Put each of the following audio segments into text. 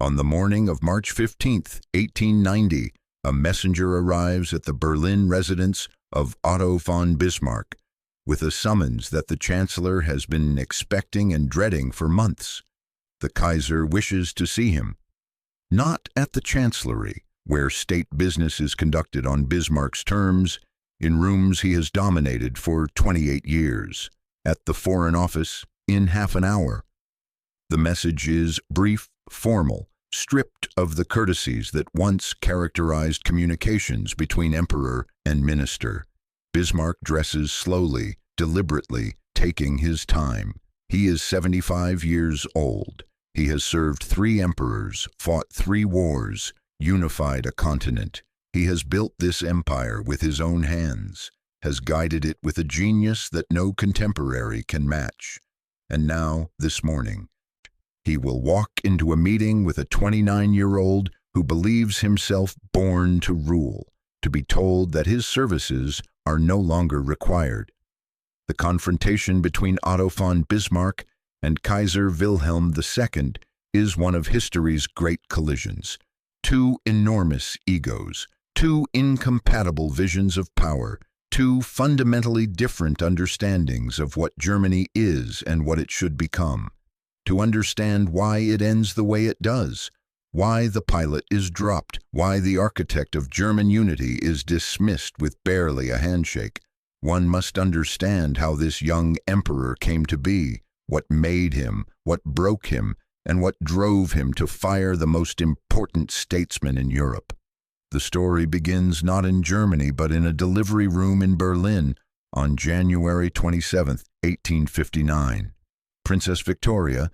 On the morning of March 15th, 1890, a messenger arrives at the Berlin residence of Otto von Bismarck with a summons that the Chancellor has been expecting and dreading for months. The Kaiser wishes to see him. Not at the Chancellery, where state business is conducted on Bismarck's terms, in rooms he has dominated for 28 years. At the Foreign Office, in half an hour. The message is brief, formal, stripped of the courtesies that once characterized communications between emperor and minister. Bismarck dresses slowly, deliberately, taking his time. He is 75 years old. He has served 3 emperors, fought 3 wars, unified a continent. He has built this empire with his own hands, has guided it with a genius that no contemporary can match. And now, this morning, he will walk into a meeting with a 29-year-old who believes himself born to rule, to be told that his services are no longer required. The confrontation between Otto von Bismarck and Kaiser Wilhelm II is one of history's great collisions. 2 enormous egos, 2 incompatible visions of power, 2 fundamentally different understandings of what Germany is and what it should become. To understand why it ends the way it does, why the pilot is dropped, why the architect of German unity is dismissed with barely a handshake, one must understand how this young emperor came to be, what made him, what broke him, and what drove him to fire the most important statesman in Europe. The story begins not in Germany but in a delivery room in Berlin on January 27, 1859. Princess Victoria,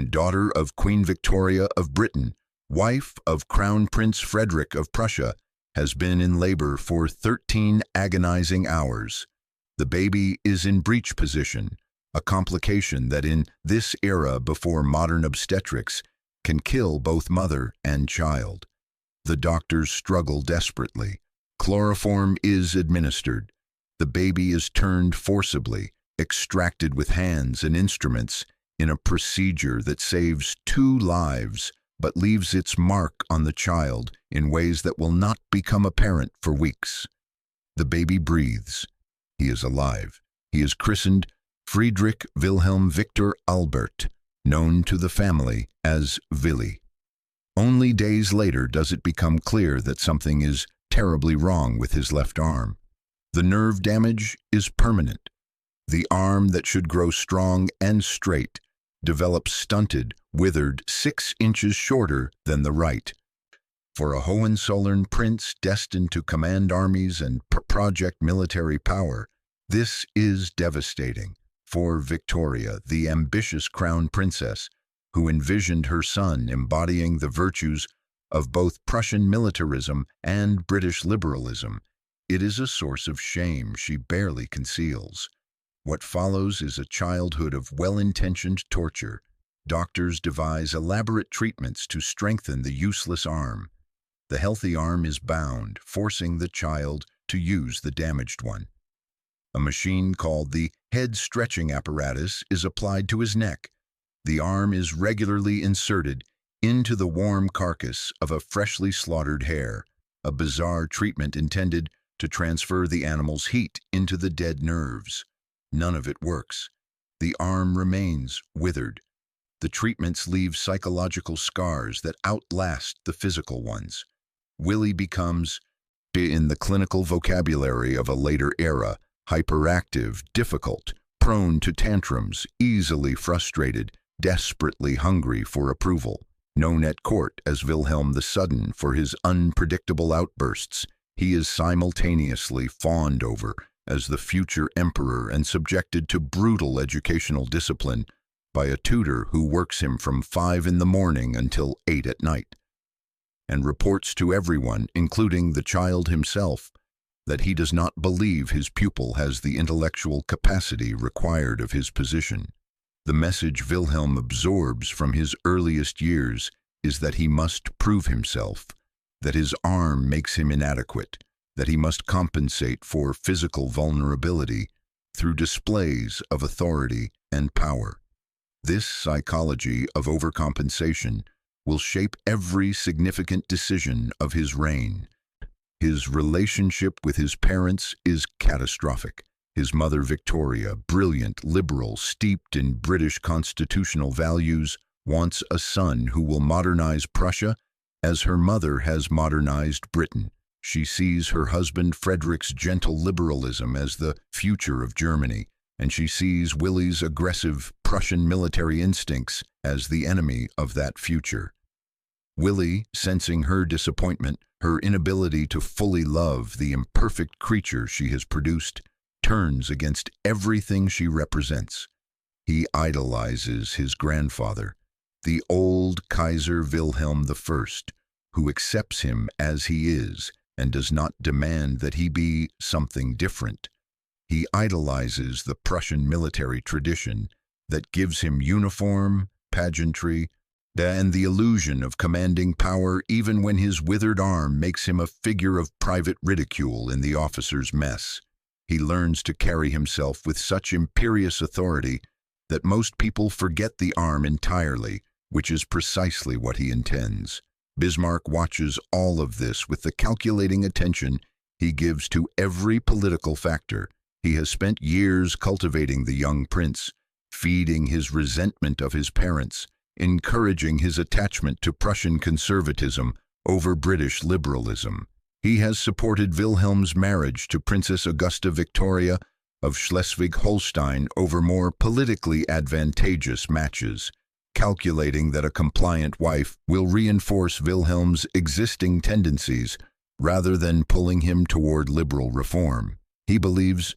daughter of Queen Victoria of Britain, wife of Crown Prince Frederick of Prussia, has been in labor for 13 agonizing hours. The baby is in breech position, a complication that in this era before modern obstetrics can kill both mother and child. The doctors struggle desperately. Chloroform is administered. The baby is turned forcibly, extracted with hands and instruments in a procedure that saves 2 lives but leaves its mark on the child in ways that will not become apparent for weeks. The baby breathes. He is alive. He is christened Friedrich Wilhelm Viktor Albert, known to the family as Willy. Only days later does it become clear that something is terribly wrong with his left arm. The nerve damage is permanent. The arm that should grow strong and straight develops stunted, withered 6 inches shorter than the right. For a Hohenzollern prince destined to command armies and project military power, this is devastating. For Victoria, the ambitious crown princess, who envisioned her son embodying the virtues of both Prussian militarism and British liberalism, it is a source of shame she barely conceals. What follows is a childhood of well-intentioned torture. Doctors devise elaborate treatments to strengthen the useless arm. The healthy arm is bound, forcing the child to use the damaged one. A machine called the head-stretching apparatus is applied to his neck. The arm is regularly inserted into the warm carcass of a freshly slaughtered hare, a bizarre treatment intended to transfer the animal's heat into the dead nerves. None of it works. The arm remains withered. The treatments leave psychological scars that outlast the physical ones. Willy becomes, in the clinical vocabulary of a later era, hyperactive, difficult, prone to tantrums, easily frustrated, desperately hungry for approval. Known at court as Wilhelm the Sudden for his unpredictable outbursts, he is simultaneously fawned over as the future emperor and subjected to brutal educational discipline by a tutor who works him from 5 in the morning until 8 at night, and reports to everyone, including the child himself, that he does not believe his pupil has the intellectual capacity required of his position. The message Wilhelm absorbs from his earliest years is that he must prove himself, that his arm makes him inadequate, that he must compensate for physical vulnerability through displays of authority and power. This psychology of overcompensation will shape every significant decision of his reign. His relationship with his parents is catastrophic. His mother Victoria, brilliant, liberal, steeped in British constitutional values, wants a son who will modernize Prussia as her mother has modernized Britain. She sees her husband Frederick's gentle liberalism as the future of Germany, and she sees Willie's aggressive Prussian military instincts as the enemy of that future. Willie, sensing her disappointment, her inability to fully love the imperfect creature she has produced, turns against everything she represents. He idolizes his grandfather, the old Kaiser Wilhelm I, who accepts him as he is and does not demand that he be something different. He idolizes the Prussian military tradition that gives him uniform, pageantry, and the illusion of commanding power even when his withered arm makes him a figure of private ridicule in the officers' mess. He learns to carry himself with such imperious authority that most people forget the arm entirely, which is precisely what he intends. Bismarck watches all of this with the calculating attention he gives to every political factor. He has spent years cultivating the young prince, feeding his resentment of his parents, encouraging his attachment to Prussian conservatism over British liberalism. He has supported Wilhelm's marriage to Princess Augusta Victoria of Schleswig-Holstein over more politically advantageous matches, calculating that a compliant wife will reinforce Wilhelm's existing tendencies rather than pulling him toward liberal reform. He believes,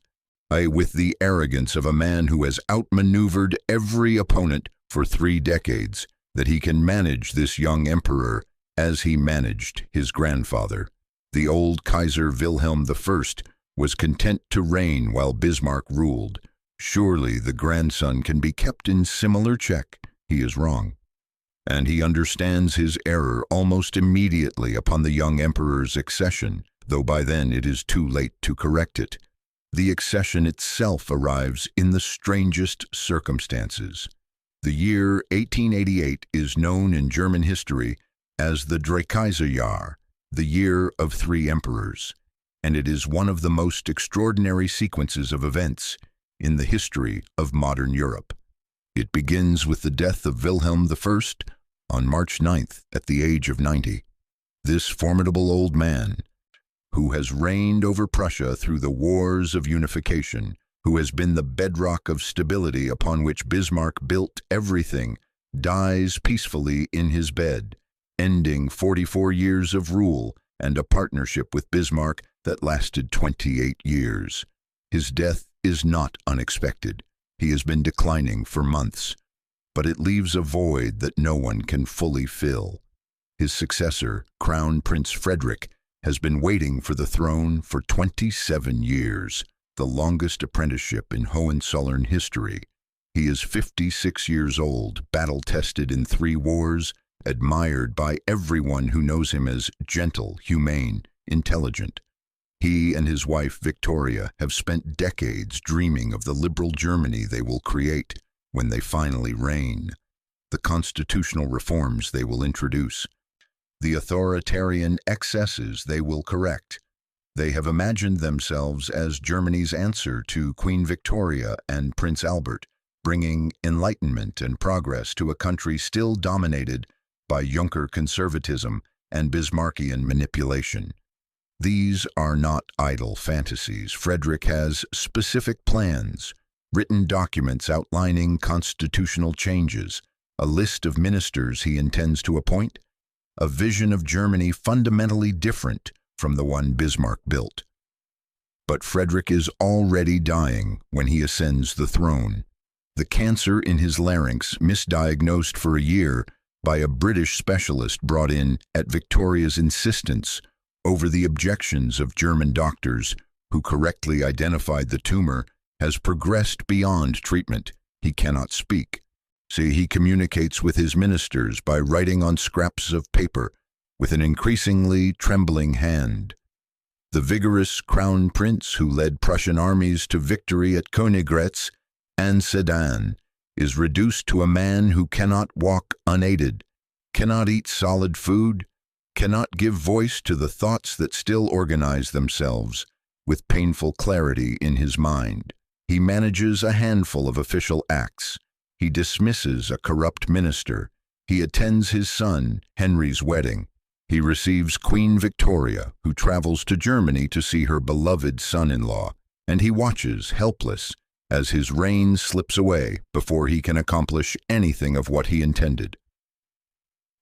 with the arrogance of a man who has outmaneuvered every opponent for 3 decades, that he can manage this young emperor as he managed his grandfather. The old Kaiser Wilhelm I was content to reign while Bismarck ruled. Surely the grandson can be kept in similar check. He is wrong. And he understands his error almost immediately upon the young emperor's accession, though by then it is too late to correct it. The accession itself arrives in the strangest circumstances. The year 1888 is known in German history as the Dreikaiserjahr, the year of 3 emperors, and it is one of the most extraordinary sequences of events in the history of modern Europe. It begins with the death of Wilhelm I on March 9th at the age of 90. This formidable old man, who has reigned over Prussia through the wars of unification, who has been the bedrock of stability upon which Bismarck built everything, dies peacefully in his bed, ending 44 years of rule and a partnership with Bismarck that lasted 28 years. His death is not unexpected. He has been declining for months, but it leaves a void that no one can fully fill. His successor, Crown Prince Frederick, has been waiting for the throne for 27 years, the longest apprenticeship in Hohenzollern history. He is 56 years old, battle-tested in 3 wars, admired by everyone who knows him as gentle, humane, intelligent. He and his wife Victoria have spent decades dreaming of the liberal Germany they will create when they finally reign, the constitutional reforms they will introduce, the authoritarian excesses they will correct. They have imagined themselves as Germany's answer to Queen Victoria and Prince Albert, bringing enlightenment and progress to a country still dominated by Juncker conservatism and Bismarckian manipulation. These are not idle fantasies. Frederick has specific plans, written documents outlining constitutional changes, a list of ministers he intends to appoint, a vision of Germany fundamentally different from the one Bismarck built. But Frederick is already dying when he ascends the throne. The cancer in his larynx, misdiagnosed for a year by a British specialist brought in at Victoria's insistence over the objections of German doctors who correctly identified the tumor, has progressed beyond treatment. He cannot speak. So he communicates with his ministers by writing on scraps of paper with an increasingly trembling hand. The vigorous crown prince who led Prussian armies to victory at Königgrätz and Sedan is reduced to a man who cannot walk unaided, cannot eat solid food, cannot give voice to the thoughts that still organize themselves with painful clarity in his mind. He manages a handful of official acts. He dismisses a corrupt minister. He attends his son, Henry's wedding. He receives Queen Victoria, who travels to Germany to see her beloved son-in-law, and he watches, helpless, as his reign slips away before he can accomplish anything of what he intended.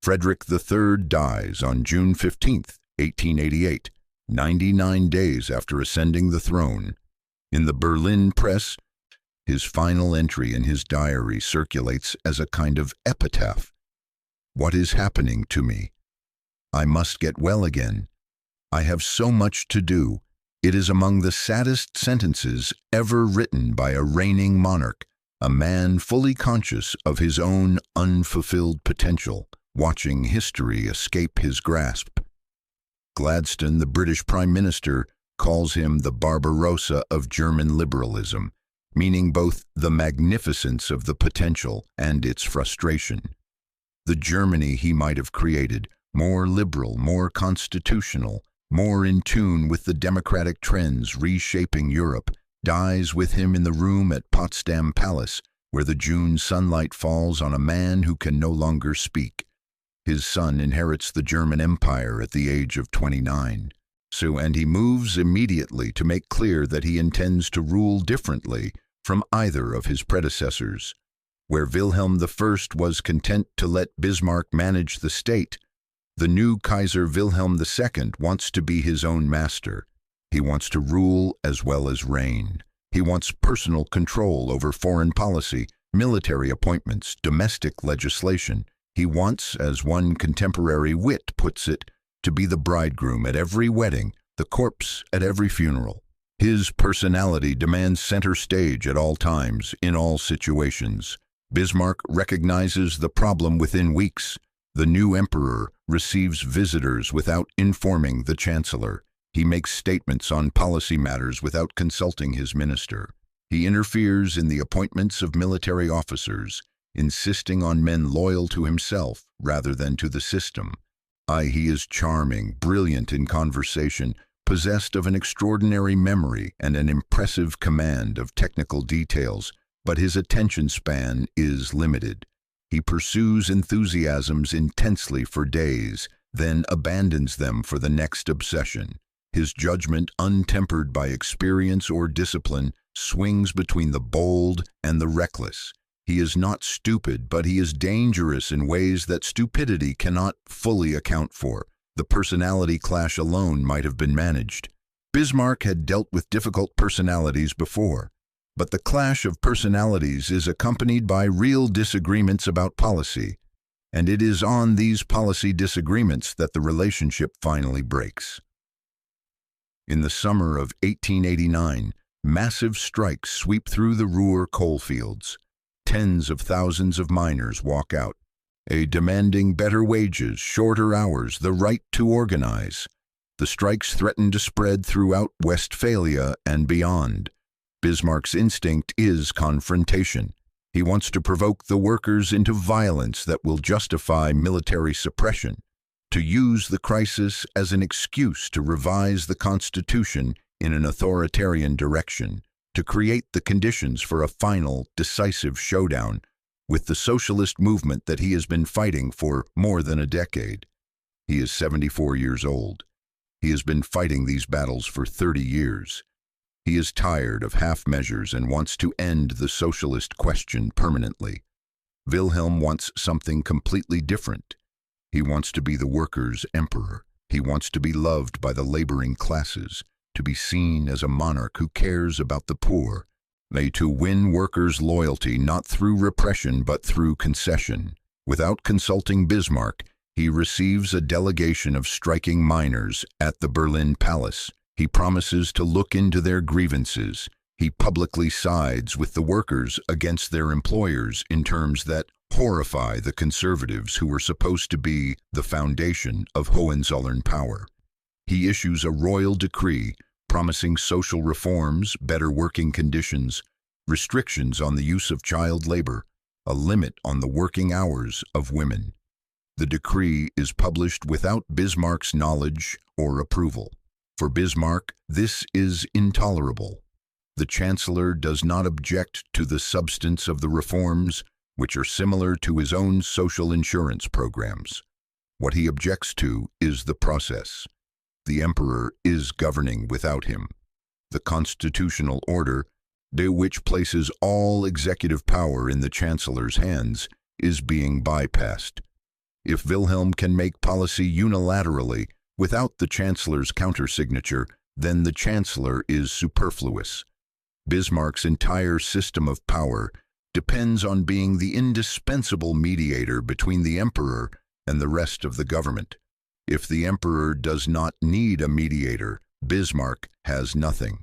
Friedrich III dies on June 15, 1888, 99 days after ascending the throne. In the Berlin press, his final entry in his diary circulates as a kind of epitaph. "What is happening to me? I must get well again. I have so much to do." It is among the saddest sentences ever written by a reigning monarch, a man fully conscious of his own unfulfilled potential, watching history escape his grasp. Gladstone, the British Prime Minister, calls him the Barbarossa of German liberalism, meaning both the magnificence of the potential and its frustration. The Germany he might have created, more liberal, more constitutional, more in tune with the democratic trends reshaping Europe, dies with him in the room at Potsdam Palace, where the June sunlight falls on a man who can no longer speak. His son inherits the German Empire at the age of 29. And he moves immediately to make clear that he intends to rule differently from either of his predecessors. Where Wilhelm I was content to let Bismarck manage the state, the new Kaiser Wilhelm II wants to be his own master. He wants to rule as well as reign. He wants personal control over foreign policy, military appointments, domestic legislation. He wants, as one contemporary wit puts it, to be the bridegroom at every wedding, the corpse at every funeral. His personality demands center stage at all times, in all situations. Bismarck recognizes the problem within weeks. The new emperor receives visitors without informing the chancellor. He makes statements on policy matters without consulting his minister. He interferes in the appointments of military officers, insisting on men loyal to himself rather than to the system. He is charming, brilliant in conversation, possessed of an extraordinary memory and an impressive command of technical details, but his attention span is limited. He pursues enthusiasms intensely for days, then abandons them for the next obsession. His judgment, untempered by experience or discipline, swings between the bold and the reckless. He is not stupid, but he is dangerous in ways that stupidity cannot fully account for. The personality clash alone might have been managed. Bismarck had dealt with difficult personalities before, but the clash of personalities is accompanied by real disagreements about policy, and it is on these policy disagreements that the relationship finally breaks. In the summer of 1889, massive strikes sweep through the Ruhr coalfields. Tens of thousands of miners walk out, demanding better wages, shorter hours, the right to organize. The strikes threaten to spread throughout Westphalia and beyond. Bismarck's instinct is confrontation. He wants to provoke the workers into violence that will justify military suppression, to use the crisis as an excuse to revise the Constitution in an authoritarian direction, to create the conditions for a final, decisive showdown with the socialist movement that he has been fighting for more than a decade. He is 74 years old. He has been fighting these battles for 30 years. He is tired of half measures and wants to end the socialist question permanently. Wilhelm wants something completely different. He wants to be the workers' emperor. He wants to be loved by the laboring classes, to be seen as a monarch who cares about the poor, to win workers' loyalty not through repression but through concession. Without consulting Bismarck, he receives a delegation of striking miners at the Berlin Palace. He promises to look into their grievances. He publicly sides with the workers against their employers in terms that horrify the conservatives who were supposed to be the foundation of Hohenzollern power. He issues a royal decree promising social reforms, better working conditions, restrictions on the use of child labor, a limit on the working hours of women. The decree is published without Bismarck's knowledge or approval. For Bismarck, this is intolerable. The Chancellor does not object to the substance of the reforms, which are similar to his own social insurance programs. What he objects to is the process. The Emperor is governing without him. The constitutional order, which places all executive power in the Chancellor's hands, is being bypassed. If Wilhelm can make policy unilaterally without the Chancellor's countersignature, then the Chancellor is superfluous. Bismarck's entire system of power depends on being the indispensable mediator between the Emperor and the rest of the government. If the Emperor does not need a mediator, Bismarck has nothing.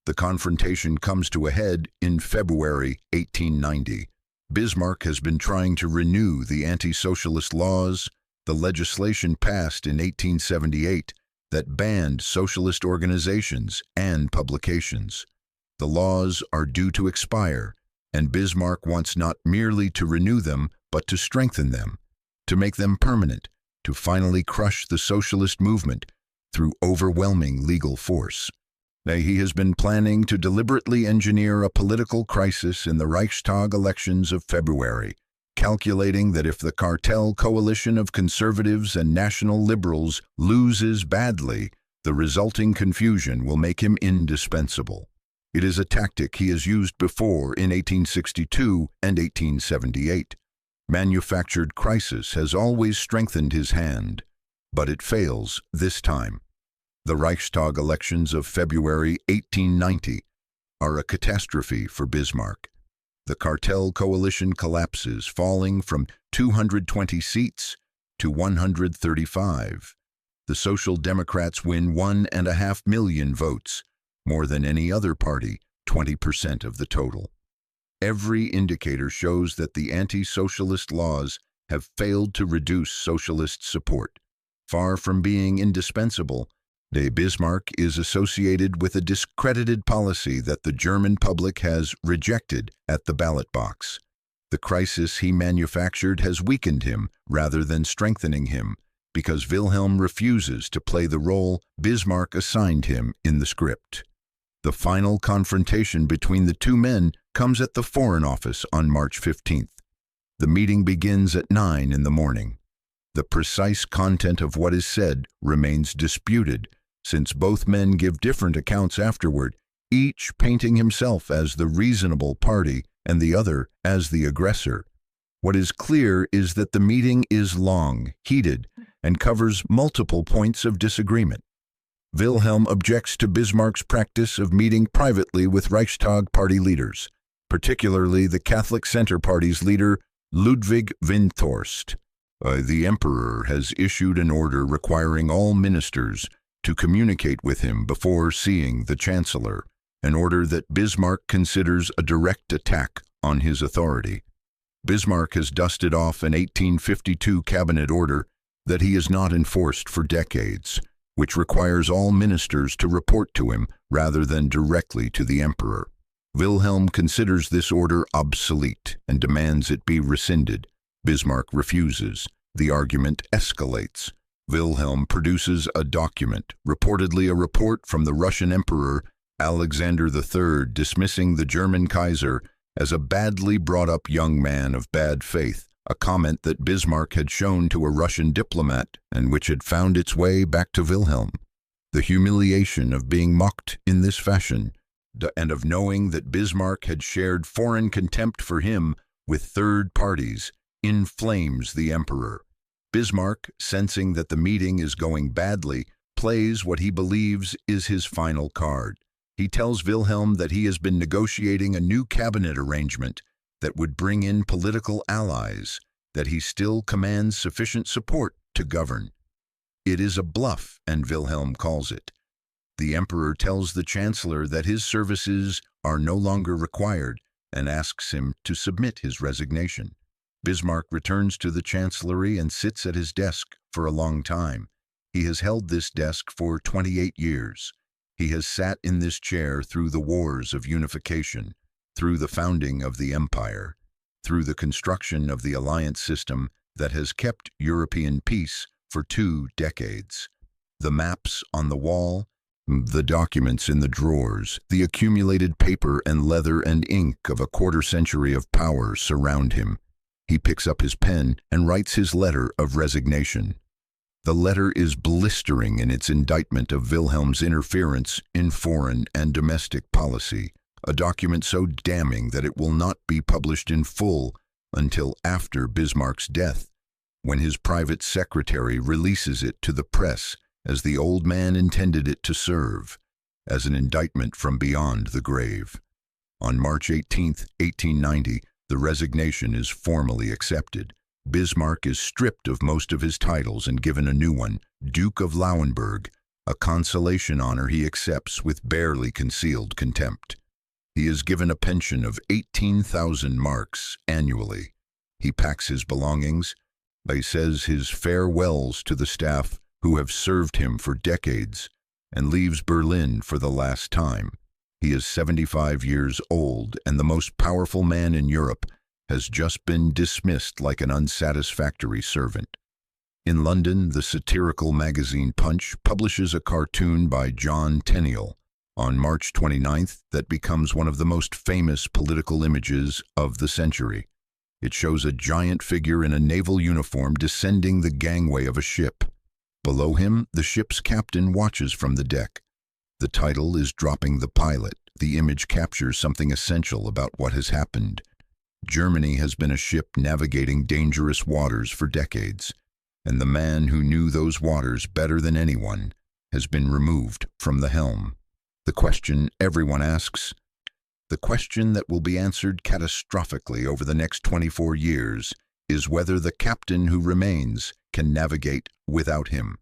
The confrontation comes to a head in February 1890. Bismarck has been trying to renew the anti-socialist laws, the legislation passed in 1878 that banned socialist organizations and publications. The laws are due to expire, and Bismarck wants not merely to renew them, but to strengthen them, to make them permanent, to finally crush the socialist movement through overwhelming legal force. He has been planning to deliberately engineer a political crisis in the Reichstag elections of February, calculating that if the cartel coalition of conservatives and national liberals loses badly, the resulting confusion will make him indispensable. It is a tactic he has used before in 1862 and 1878. Manufactured crisis has always strengthened his hand, but it fails this time. The Reichstag elections of February 1890 are a catastrophe for Bismarck. The cartel coalition collapses, falling from 220 seats to 135. The Social Democrats win 1.5 million votes, more than any other party, 20% of the total. Every indicator shows that the anti-socialist laws have failed to reduce socialist support. Far from being indispensable, Bismarck is associated with a discredited policy that the German public has rejected at the ballot box. The crisis he manufactured has weakened him rather than strengthening him, because Wilhelm refuses to play the role Bismarck assigned him in the script. The final confrontation between the two men comes at the Foreign Office on March 15th. The meeting begins at 9 in the morning. The precise content of what is said remains disputed, since both men give different accounts afterward, each painting himself as the reasonable party and the other as the aggressor. What is clear is that the meeting is long, heated, and covers multiple points of disagreement. Wilhelm objects to Bismarck's practice of meeting privately with Reichstag party leaders, particularly the Catholic Center Party's leader, Ludwig Windthorst. The Emperor has issued an order requiring all ministers to communicate with him before seeing the Chancellor, an order that Bismarck considers a direct attack on his authority. Bismarck has dusted off an 1852 cabinet order that he has not enforced for decades, which requires all ministers to report to him rather than directly to the Emperor. Wilhelm considers this order obsolete and demands it be rescinded. Bismarck refuses. The argument escalates. Wilhelm produces a document, reportedly a report from the Russian Emperor Alexander III, dismissing the German Kaiser as a badly brought-up young man of bad faith, a comment that Bismarck had shown to a Russian diplomat and which had found its way back to Wilhelm. The humiliation of being mocked in this fashion, and of knowing that Bismarck had shared foreign contempt for him with third parties, inflames the Emperor. Bismarck, sensing that the meeting is going badly, plays what he believes is his final card. He tells Wilhelm that he has been negotiating a new cabinet arrangement that would bring in political allies, that he still commands sufficient support to govern. It is a bluff, and Wilhelm calls it. The Emperor tells the Chancellor that his services are no longer required and asks him to submit his resignation. Bismarck returns to the Chancellery and sits at his desk for a long time. He has held this desk for 28 years. He has sat in this chair through the wars of unification, through the founding of the empire, through the construction of the alliance system, that has kept European peace for 2 decades. The maps on the wall, the documents in the drawers, the accumulated paper and leather and ink of a quarter-century of power surround him. He picks up his pen and writes his letter of resignation. The letter is blistering in its indictment of Wilhelm's interference in foreign and domestic policy, a document so damning that it will not be published in full until after Bismarck's death, when his private secretary releases it to the press as the old man intended it to serve, as an indictment from beyond the grave. On March 18, 1890, the resignation is formally accepted. Bismarck is stripped of most of his titles and given a new one, Duke of Lauenburg, a consolation honor he accepts with barely concealed contempt. He is given a pension of 18,000 marks annually. He packs his belongings. He says his farewells to the staff who have served him for decades and leaves Berlin for the last time. He is 75 years old, and the most powerful man in Europe has just been dismissed like an unsatisfactory servant. In London, the satirical magazine Punch publishes a cartoon by John Tenniel on March 29th that becomes one of the most famous political images of the century. It shows a giant figure in a naval uniform descending the gangway of a ship. Below him, the ship's captain watches from the deck. The title is Dropping the Pilot. The image captures something essential about what has happened. Germany has been a ship navigating dangerous waters for decades, and the man who knew those waters better than anyone has been removed from the helm. The question everyone asks, the question that will be answered catastrophically over the next 24 years, is whether the captain who remains can navigate without him.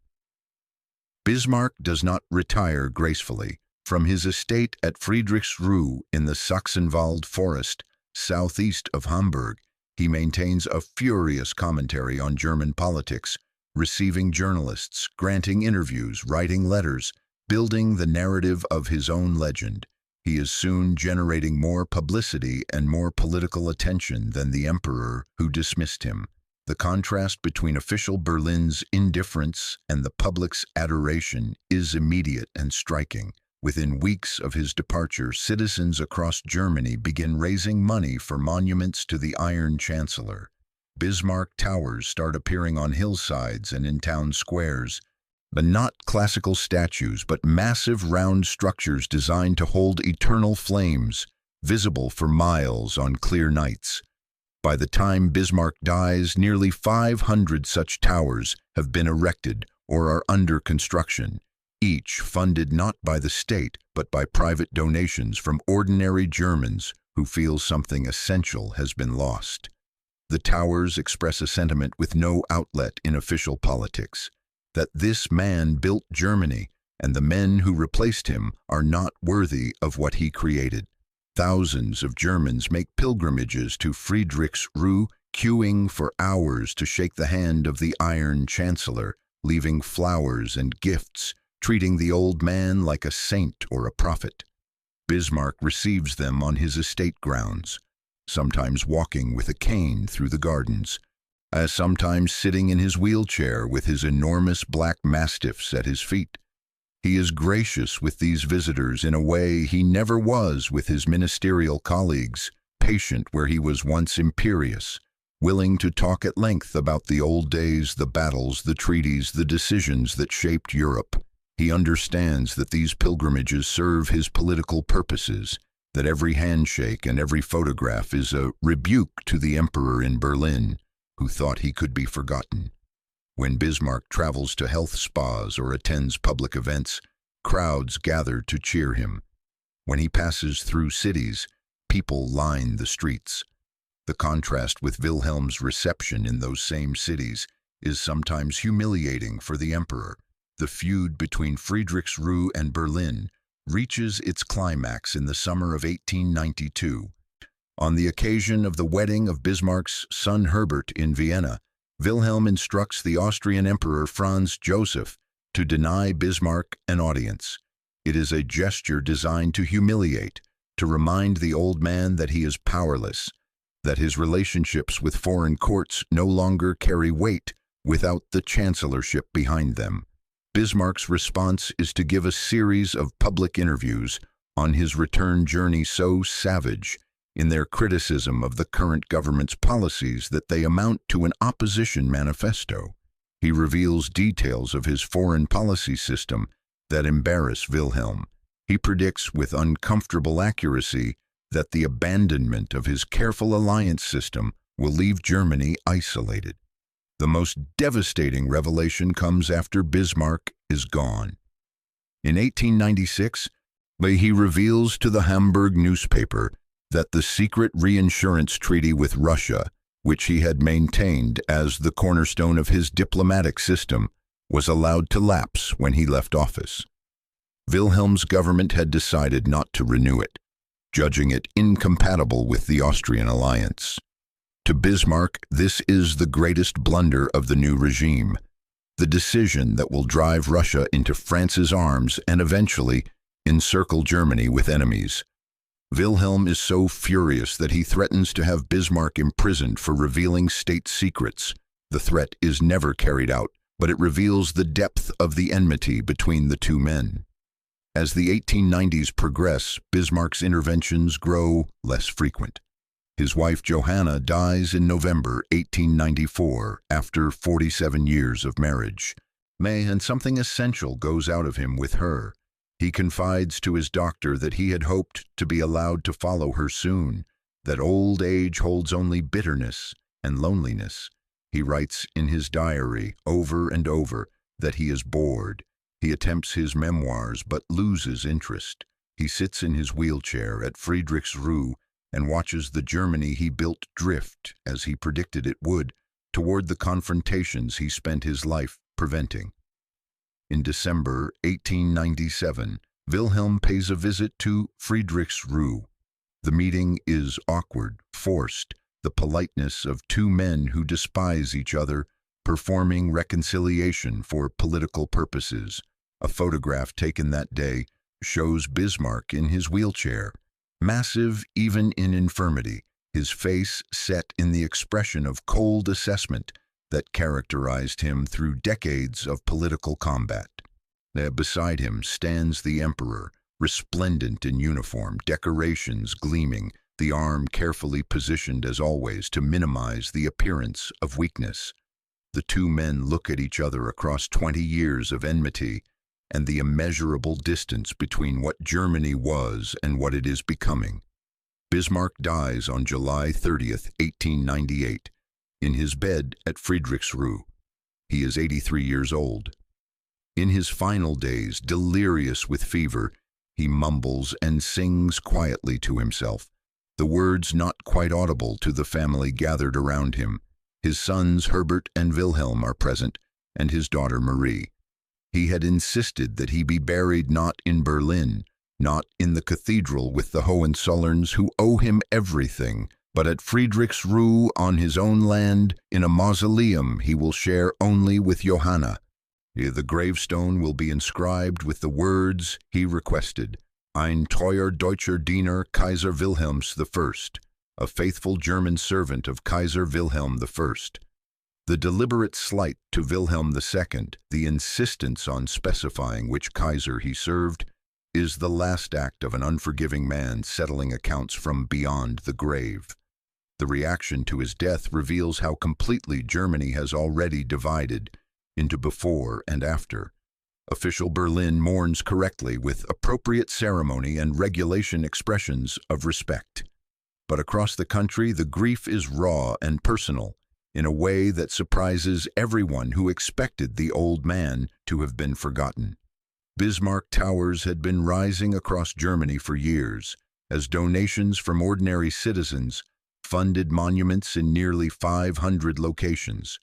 Bismarck does not retire gracefully. From his estate at Friedrichsruh in the Sachsenwald forest, southeast of Hamburg, he maintains a furious commentary on German politics, receiving journalists, granting interviews, writing letters, building the narrative of his own legend. He is soon generating more publicity and more political attention than the emperor who dismissed him. The contrast between official Berlin's indifference and the public's adoration is immediate and striking. Within weeks of his departure, citizens across Germany begin raising money for monuments to the Iron Chancellor. Bismarck towers start appearing on hillsides and in town squares, but not classical statues, but massive round structures designed to hold eternal flames, visible for miles on clear nights. By the time Bismarck dies, nearly 500 such towers have been erected or are under construction, each funded not by the state, but by private donations from ordinary Germans who feel something essential has been lost. The towers express a sentiment with no outlet in official politics, that this man built Germany, and the men who replaced him are not worthy of what he created. Thousands of Germans make pilgrimages to Friedrichsruh, queuing for hours to shake the hand of the Iron Chancellor, leaving flowers and gifts, treating the old man like a saint or a prophet. Bismarck receives them on his estate grounds, sometimes walking with a cane through the gardens, sometimes sitting in his wheelchair with his enormous black mastiffs at his feet. He is gracious with these visitors in a way he never was with his ministerial colleagues, patient where he was once imperious, willing to talk at length about the old days, the battles, the treaties, the decisions that shaped Europe. He understands that these pilgrimages serve his political purposes, that every handshake and every photograph is a rebuke to the emperor in Berlin, who thought he could be forgotten. When Bismarck travels to health spas or attends public events, crowds gather to cheer him. When he passes through cities, people line the streets. The contrast with Wilhelm's reception in those same cities is sometimes humiliating for the emperor. The feud between Friedrichsruh and Berlin reaches its climax in the summer of 1892. On the occasion of the wedding of Bismarck's son Herbert in Vienna, Wilhelm instructs the Austrian Emperor Franz Joseph to deny Bismarck an audience. It is a gesture designed to humiliate, to remind the old man that he is powerless, that his relationships with foreign courts no longer carry weight without the chancellorship behind them. Bismarck's response is to give a series of public interviews on his return journey so savage in their criticism of the current government's policies that they amount to an opposition manifesto. He reveals details of his foreign policy system that embarrass Wilhelm. He predicts with uncomfortable accuracy that the abandonment of his careful alliance system will leave Germany isolated. The most devastating revelation comes after Bismarck is gone. In 1896, he reveals to the Hamburg newspaper that the secret reinsurance treaty with Russia, which he had maintained as the cornerstone of his diplomatic system, was allowed to lapse when he left office. Wilhelm's government had decided not to renew it, judging it incompatible with the Austrian alliance. To Bismarck, this is the greatest blunder of the new regime, the decision that will drive Russia into France's arms and eventually encircle Germany with enemies. Wilhelm is so furious that he threatens to have Bismarck imprisoned for revealing state secrets. The threat is never carried out, but it reveals the depth of the enmity between the two men. As the 1890s progress, Bismarck's interventions grow less frequent. His wife Johanna dies in November 1894 after 47 years of marriage. And something essential goes out of him with her. He confides to his doctor that he had hoped to be allowed to follow her soon, that old age holds only bitterness and loneliness. He writes in his diary over and over that he is bored. He attempts his memoirs but loses interest. He sits in his wheelchair at Friedrichsruhe and watches the Germany he built drift, as he predicted it would, toward the confrontations he spent his life preventing. In December 1897, Wilhelm pays a visit to Friedrichsruhe. The meeting is awkward, forced, the politeness of two men who despise each other, performing reconciliation for political purposes. A photograph taken that day shows Bismarck in his wheelchair, massive even in infirmity, his face set in the expression of cold assessment that characterized him through decades of political combat. Beside him stands the emperor, resplendent in uniform, decorations gleaming, the arm carefully positioned as always to minimize the appearance of weakness. The two men look at each other across 20 years of enmity and the immeasurable distance between what Germany was and what it is becoming. Bismarck dies on July 30th, 1898, in his bed at Friedrichsruhe. He is 83 years old. In his final days, delirious with fever, he mumbles and sings quietly to himself, the words not quite audible to the family gathered around him. His sons Herbert and Wilhelm are present, and his daughter Marie. He had insisted that he be buried not in Berlin, not in the cathedral with the Hohenzollerns who owe him everything, but at Friedrichsruhe on his own land, in a mausoleum he will share only with Johanna. The gravestone will be inscribed with the words he requested, Ein treuer deutscher Diener Kaiser Wilhelms I, a faithful German servant of Kaiser Wilhelm I. The deliberate slight to Wilhelm II, the insistence on specifying which Kaiser he served, is the last act of an unforgiving man settling accounts from beyond the grave. The reaction to his death reveals how completely Germany has already divided into before and after. Official Berlin mourns correctly with appropriate ceremony and regulation expressions of respect. But across the country, the grief is raw and personal, in a way that surprises everyone who expected the old man to have been forgotten. Bismarck towers had been rising across Germany for years, as donations from ordinary citizens funded monuments in nearly 500 locations.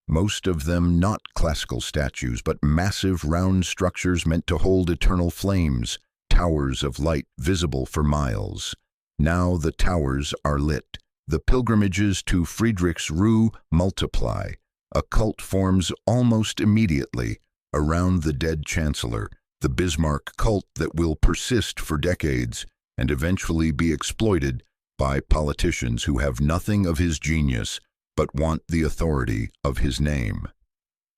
Most of them not classical statues, but massive round structures meant to hold eternal flames, towers of light visible for miles. Now the towers are lit. The pilgrimages to Friedrichsruhe multiply. A cult forms almost immediately around the dead chancellor, the Bismarck cult that will persist for decades and eventually be exploited by politicians who have nothing of his genius but want the authority of his name.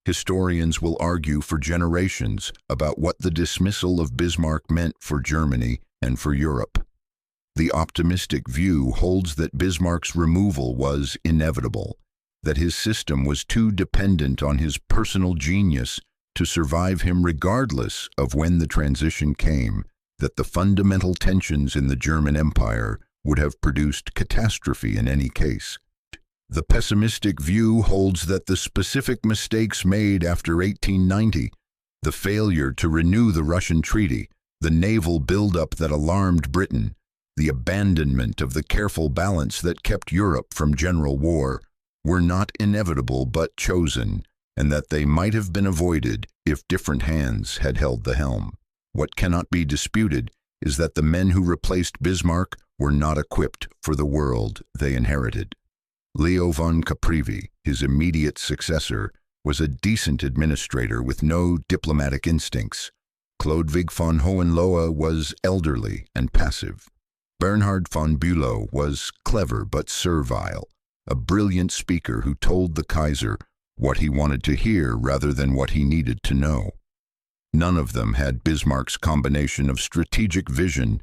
Historians will argue for generations about what the dismissal of Bismarck meant for Germany and for Europe. The optimistic view holds that Bismarck's removal was inevitable, that his system was too dependent on his personal genius to survive him regardless of when the transition came, that the fundamental tensions in the German Empire would have produced catastrophe in any case. The pessimistic view holds that the specific mistakes made after 1890, the failure to renew the Russian treaty, the naval buildup that alarmed Britain, the abandonment of the careful balance that kept Europe from general war, were not inevitable but chosen, and that they might have been avoided if different hands had held the helm. What cannot be disputed is that the men who replaced Bismarck were not equipped for the world they inherited. Leo von Caprivi, his immediate successor, was a decent administrator with no diplomatic instincts. Chlodwig von Hohenlohe was elderly and passive. Bernhard von Bülow was clever but servile, a brilliant speaker who told the Kaiser what he wanted to hear rather than what he needed to know. None of them had Bismarck's combination of strategic vision,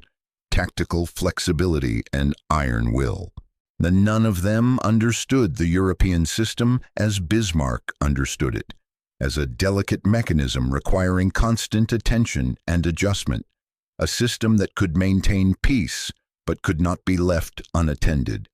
tactical flexibility, and iron will. None of them understood the European system as Bismarck understood it, as a delicate mechanism requiring constant attention and adjustment, a system that could maintain peace but could not be left unattended.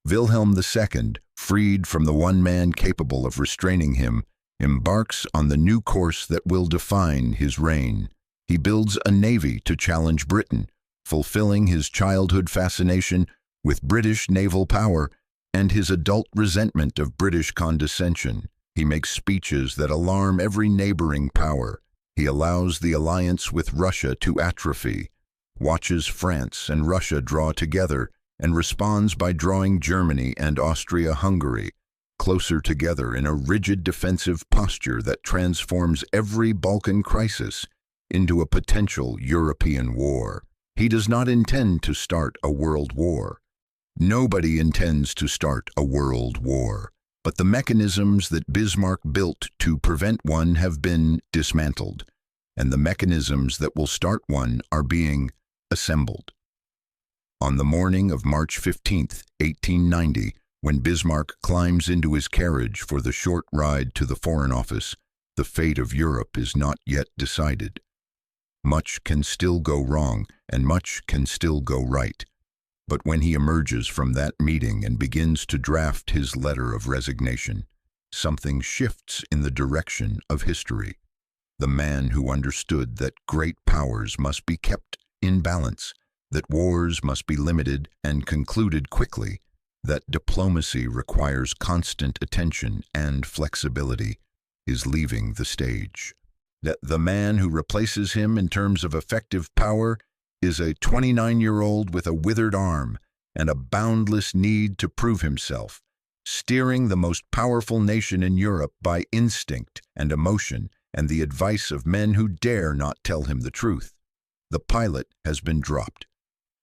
Wilhelm II, freed from the one man capable of restraining him, embarks on the new course that will define his reign. He builds a navy to challenge Britain, fulfilling his childhood fascination with British naval power and his adult resentment of British condescension. He makes speeches that alarm every neighboring power. He allows the alliance with Russia to atrophy, watches France and Russia draw together, and responds by drawing Germany and Austria-Hungary closer together in a rigid defensive posture that transforms every Balkan crisis into a potential European war. He does not intend to start a world war. Nobody intends to start a world war, but the mechanisms that Bismarck built to prevent one have been dismantled, and the mechanisms that will start one are being assembled. On the morning of March 15, 1890, when Bismarck climbs into his carriage for the short ride to the Foreign Office, the fate of Europe is not yet decided. Much can still go wrong, and much can still go right. But when he emerges from that meeting and begins to draft his letter of resignation, something shifts in the direction of history. The man who understood that great powers must be kept in balance, that wars must be limited and concluded quickly, that diplomacy requires constant attention and flexibility, is leaving the stage. That the man who replaces him in terms of effective power is a 29-year-old with a withered arm and a boundless need to prove himself, steering the most powerful nation in Europe by instinct and emotion and the advice of men who dare not tell him the truth. The pilot has been dropped.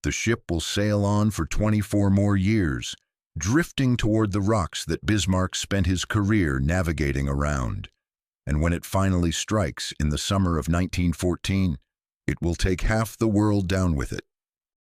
The ship will sail on for 24 more years, drifting toward the rocks that Bismarck spent his career navigating around. And when it finally strikes in the summer of 1914, it will take half the world down with it.